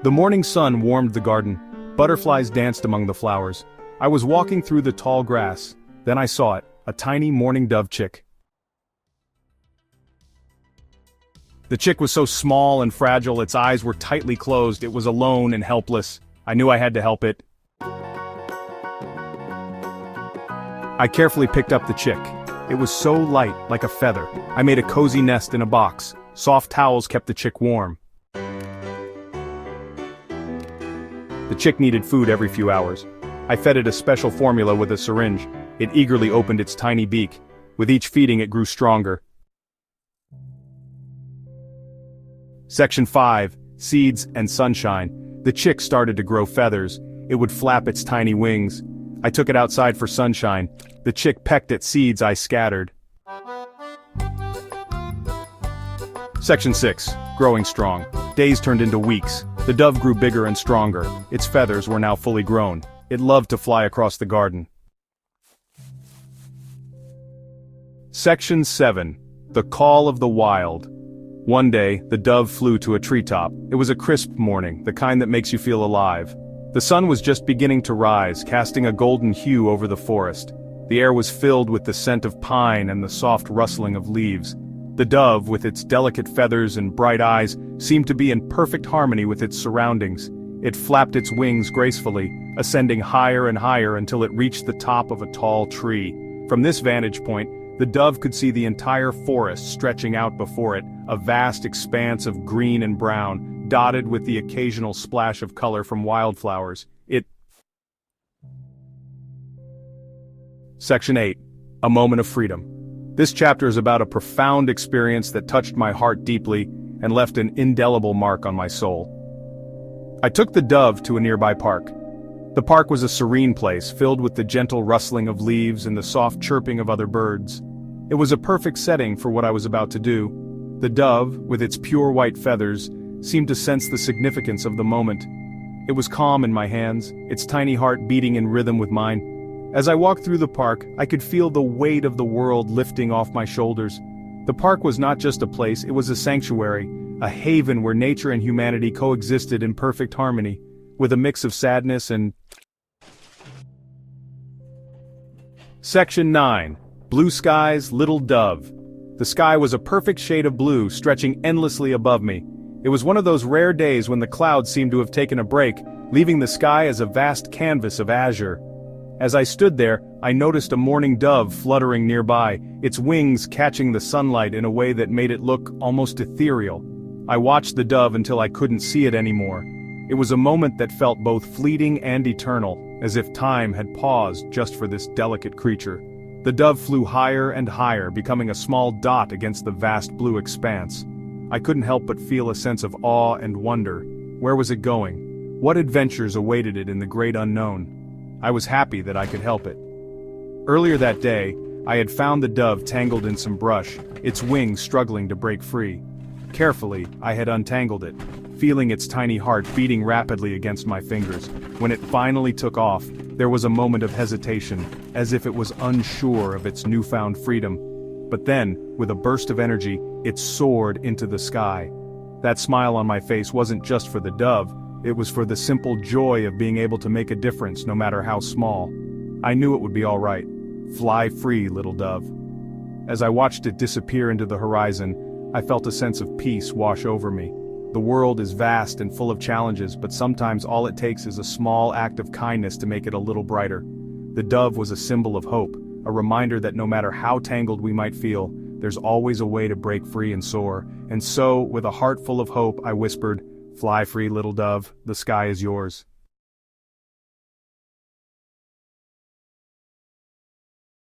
The morning sun warmed the garden. Butterflies danced among the flowers. I was walking through the tall grass. Then I saw it, a tiny mourning dove chick. The chick was so small and fragile, its eyes were tightly closed, it was alone and helpless. I knew I had to help it. I carefully picked up the chick. It was so light, like a feather. I made a cozy nest in a box. Soft towels kept the chick warm. The chick needed food every few hours. I fed it a special formula with a syringe. It eagerly opened its tiny beak. With each feeding it grew stronger. Section 5. Seeds and Sunshine. The chick started to grow feathers. It would flap its tiny wings. I took it outside for sunshine. The chick pecked at seeds I scattered. Section 6. Growing strong. Days turned into weeks. The dove grew bigger and stronger. Its feathers were now fully grown. It loved to fly across the garden. Section 7. The Call of the Wild. One day, the dove flew to a treetop. It was a crisp morning, the kind that makes you feel alive. The sun was just beginning to rise, casting a golden hue over the forest. The air was filled with the scent of pine and the soft rustling of leaves. The dove, with its delicate feathers and bright eyes, seemed to be in perfect harmony with its surroundings. It flapped its wings gracefully, ascending higher and higher until it reached the top of a tall tree. From this vantage point, the dove could see the entire forest stretching out before it, a vast expanse of green and brown, dotted with the occasional splash of color from wildflowers. Section 8. A Moment of Freedom. This chapter is about a profound experience that touched my heart deeply and left an indelible mark on my soul. I took the dove to a nearby park. The park was a serene place, filled with the gentle rustling of leaves and the soft chirping of other birds. It was a perfect setting for what I was about to do. The dove, with its pure white feathers, seemed to sense the significance of the moment. It was calm in my hands, its tiny heart beating in rhythm with mine. As I walked through the park, I could feel the weight of the world lifting off my shoulders. The park was not just a place, it was a sanctuary, a haven where nature and humanity coexisted in perfect harmony, with a mix of sadness and... Section 9. Blue Skies, Little Dove. The sky was a perfect shade of blue, stretching endlessly above me. It was one of those rare days when the clouds seemed to have taken a break, leaving the sky as a vast canvas of azure. As I stood there, I noticed a mourning dove fluttering nearby, its wings catching the sunlight in a way that made it look almost ethereal. I watched the dove until I couldn't see it anymore. It was a moment that felt both fleeting and eternal, as if time had paused just for this delicate creature. The dove flew higher and higher, becoming a small dot against the vast blue expanse. I couldn't help but feel a sense of awe and wonder. Where was it going? What adventures awaited it in the great unknown? I was happy that I could help it. Earlier that day, I had found the dove tangled in some brush, its wings struggling to break free. Carefully, I had untangled it, feeling its tiny heart beating rapidly against my fingers. When it finally took off, there was a moment of hesitation, as if it was unsure of its newfound freedom. But then, with a burst of energy, it soared into the sky. That smile on my face wasn't just for the dove, it was for the simple joy of being able to make a difference no matter how small. I knew it would be all right. Fly free, little dove. As I watched it disappear into the horizon, I felt a sense of peace wash over me. The world is vast and full of challenges, but sometimes all it takes is a small act of kindness to make it a little brighter. The dove was a symbol of hope, a reminder that no matter how tangled we might feel, there's always a way to break free and soar. And so, with a heart full of hope, I whispered, "Fly free, little dove, the sky is yours."